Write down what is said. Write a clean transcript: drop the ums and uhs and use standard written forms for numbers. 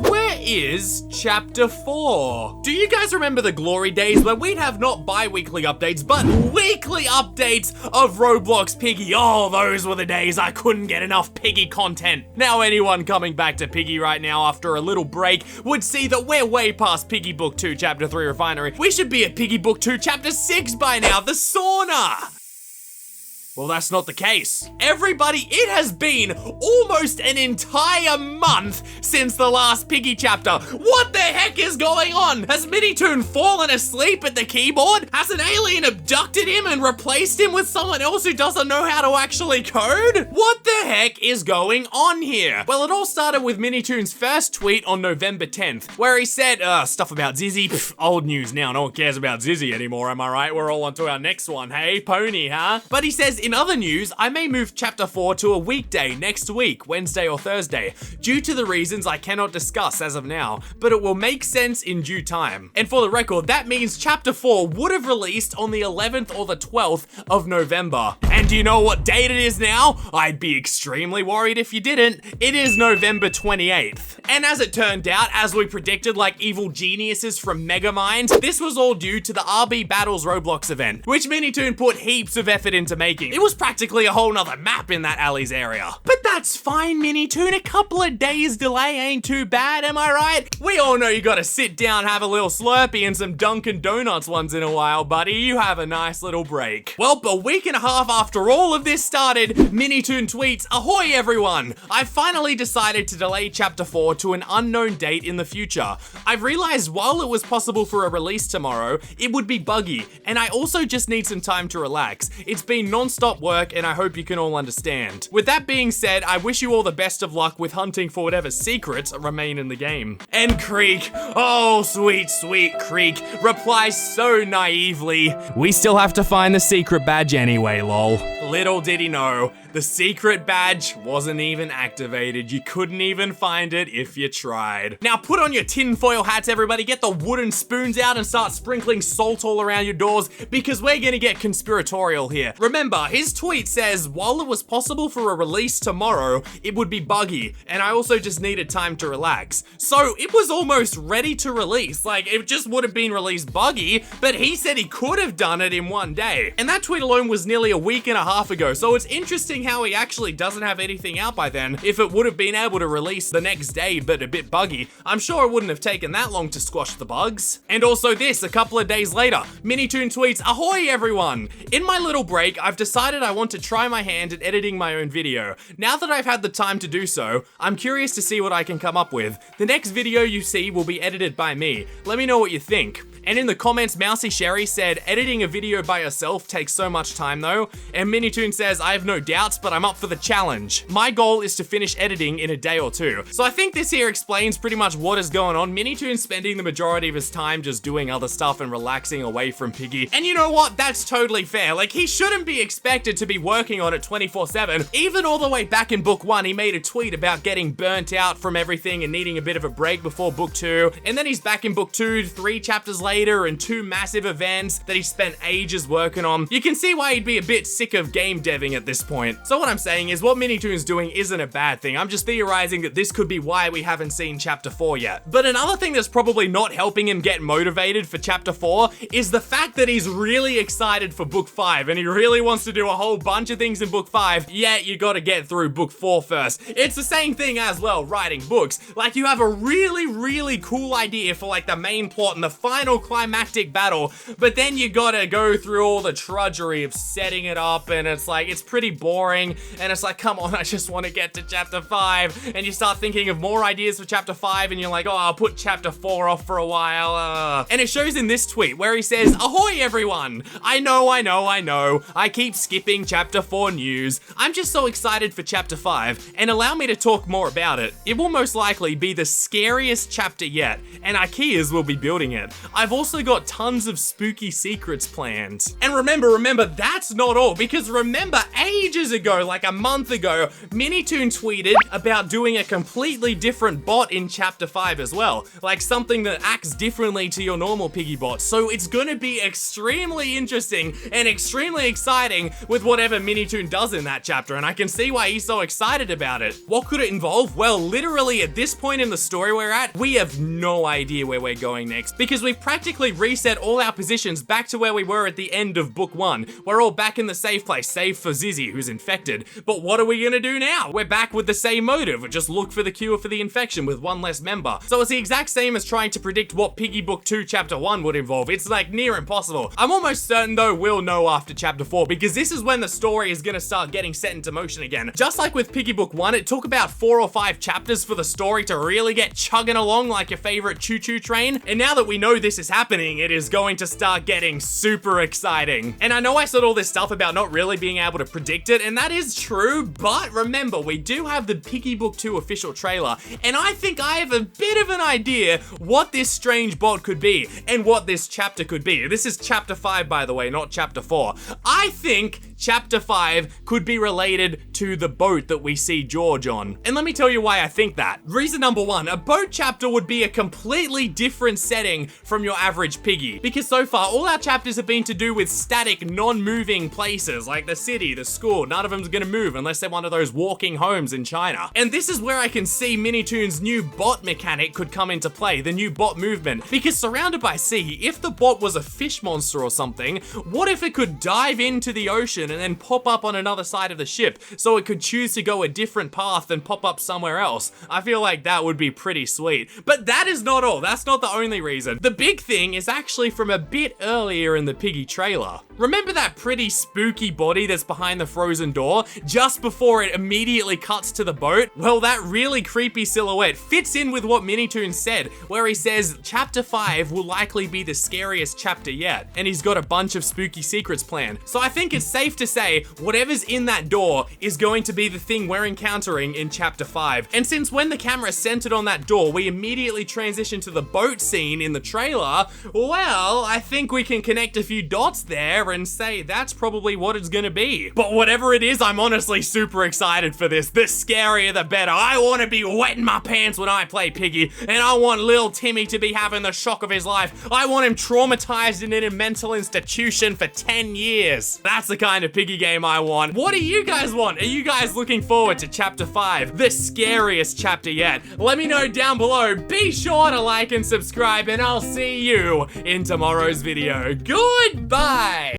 Where is Chapter 4? Do you guys remember the glory days where we'd have not bi-weekly updates, but weekly updates of Roblox Piggy? Oh, those were the days I couldn't get enough Piggy content. Now anyone coming back to Piggy right now after a little break would see that we're way past Piggy Book 2 Chapter 3 Refinery. We should be at Piggy Book 2 Chapter 6 by now, the sauna. Well, that's not the case. Everybody, it has been almost an entire month since the last Piggy chapter. What the heck is going on? Has Minitoon fallen asleep at the keyboard? Has an alien abducted him and replaced him with someone else who doesn't know how to actually code? What the heck is going on here? Well, it all started with Minitoon's first tweet on November 10th, where he said, stuff about Zizzy. Pff, old news now, no one cares about Zizzy anymore, am I right? We're all on to our next one, hey, pony, huh? But he says, in other news, I may move Chapter 4 to a weekday next week, Wednesday or Thursday, due to the reasons I cannot discuss as of now, but it will make sense in due time. And for the record, that means Chapter 4 would have released on the 11th or the 12th of November. And do you know what date it is now? I'd be extremely worried if you didn't. It is November 28th. And as it turned out, as we predicted like evil geniuses from Megamind, this was all due to the RB Battles Roblox event, which Minitoon put heaps of effort into making. It was practically a whole nother map in that Alley's area. But that's fine, Minitoon. A couple of days delay ain't too bad, am I right? We all know you gotta sit down, have a little Slurpee and some Dunkin' Donuts once in a while, buddy. You have a nice little break. Well, a week and a half after all of this started, Minitoon tweets, "Ahoy everyone! I've finally decided to delay Chapter 4 to an unknown date in the future. I've realized while it was possible for a release tomorrow, it would be buggy, and I also just need some time to relax. It's been non-stop work, and I hope you can all understand. With that being said, I wish you all the best of luck with hunting for whatever secrets remain in the game." And Creek, oh sweet, sweet Creek, replies so naively, "We still have to find the secret badge anyway, lol." Little did he know, the secret badge wasn't even activated. You couldn't even find it if you tried. Now put on your tinfoil hats, everybody, get the wooden spoons out and start sprinkling salt all around your doors, because we're gonna get conspiratorial here. Remember, his tweet says, while it was possible for a release tomorrow, it would be buggy, and I also just needed time to relax. So it was almost ready to release, like it just would have been released buggy, but he said he could have done it in one day. And that tweet alone was nearly a week and a half ago, so it's interesting how he actually doesn't have anything out by then. If it would have been able to release the next day, but a bit buggy, I'm sure it wouldn't have taken that long to squash the bugs. And also this, a couple of days later, Minitoon tweets, "Ahoy everyone! In my little break, I've decided I want to try my hand at editing my own video. Now that I've had the time to do so, I'm curious to see what I can come up with. The next video you see will be edited by me. Let me know what you think." And in the comments, Mousy Sherry said, "Editing a video by yourself takes so much time though." And Minitoon says, "I have no doubts, but I'm up for the challenge. My goal is to finish editing in a day or two." So I think this here explains pretty much what is going on. Minitoon's spending the majority of his time just doing other stuff and relaxing away from Piggy. And you know what? That's totally fair. Like, he shouldn't be expected to be working on it 24/7. Even all the way back in book 1, he made a tweet about getting burnt out from everything and needing a bit of a break before book 2. And then he's back in book 2, 3 chapters later, and 2 massive events that he spent ages working on. You can see why he'd be a bit sick of game deving at this point. So what I'm saying is, what Minitoon's doing isn't a bad thing. I'm just theorizing that this could be why we haven't seen Chapter 4 yet. But another thing that's probably not helping him get motivated for Chapter 4 is the fact that he's really excited for book 5, and he really wants to do a whole bunch of things in book 5, yet you gotta get through book 4 first. It's the same thing as well, writing books. Like, you have a really cool idea for like the main plot and the final climactic battle, but then you gotta go through all the trudgery of setting it up, and it's like, it's pretty boring, and it's like, come on, I just want to get to Chapter 5, and you start thinking of more ideas for Chapter 5, and you're like, oh, I'll put Chapter 4 off for a while, And it shows in this tweet where he says, "Ahoy everyone! I know, I keep skipping Chapter 4 news. I'm just so excited for Chapter 5, and allow me to talk more about it. It will most likely be the scariest chapter yet, and IKEAs will be building it. I've also got tons of spooky secrets planned. And remember, that's not all, because remember, ages ago, like a month ago, Minitoon tweeted about doing a completely different bot in Chapter 5 as well. Like something that acts differently to your normal Piggy bot. So it's gonna be extremely interesting and extremely exciting with whatever Minitoon does in that chapter, and I can see why he's so excited about it. What could it involve? Well, literally at this point in the story we're at, we have no idea where we're going next, because we've practically reset all our positions back to where we were at the end of book 1. We're all back in the safe place, save for Zizzy, who's infected. But what are we gonna do now? We're back with the same motive, just look for the cure for the infection with one less member. So it's the exact same as trying to predict what Piggy Book 2 Chapter 1 would involve. It's like near impossible. I'm almost certain though we'll know after Chapter 4, because this is when the story is gonna start getting set into motion again. Just like with Piggy Book 1, it took about 4 or 5 chapters for the story to really get chugging along like your favorite choo-choo train. And now that we know this is happening, it is going to start getting super exciting. And I know I said all this stuff about not really being able to predict it, and that is true, but remember, we do have the Piggy Book 2 official trailer, and I think I have a bit of an idea what this strange bot could be and what this chapter could be. This is Chapter 5, by the way, not Chapter 4. I think Chapter 5 could be related to the boat that we see George on. And let me tell you why I think that. Reason number 1, a boat chapter would be a completely different setting from your average Piggy. Because so far, all our chapters have been to do with static, non-moving places, like the city, the school. None of them's gonna move unless they're one of those walking homes in China. And this is where I can see Minitoon's new bot mechanic could come into play, the new bot movement. Because surrounded by sea, if the bot was a fish monster or something, what if it could dive into the ocean and then pop up on another side of the ship, so it could choose to go a different path and pop up somewhere else? I feel like that would be pretty sweet. But that is not all. That's not the only reason. The big thing is actually from a bit earlier in the Piggy trailer. Remember that pretty spooky body that's behind the frozen door, just before it immediately cuts to the boat? Well, that really creepy silhouette fits in with what Minitoon said, where he says Chapter 5 will likely be the scariest chapter yet, and he's got a bunch of spooky secrets planned. So I think it's safe to say whatever's in that door is going to be the thing we're encountering in Chapter 5. And since when the camera centered on that door, we immediately transition to the boat scene in the trailer, well, I think we can connect a few dots there and say that's probably what it's gonna be. But whatever it is, I'm honestly super excited for this. The scarier the better. I want to be wetting my pants when I play Piggy, and I want little Timmy to be having the shock of his life. I want him traumatized and in a mental institution for 10 years. That's the kind of Piggy game I want. What do you guys want? Are you guys looking forward to Chapter 5, the scariest chapter yet? Let me know down below. Be sure to like and subscribe, and I'll see you in tomorrow's video. Goodbye!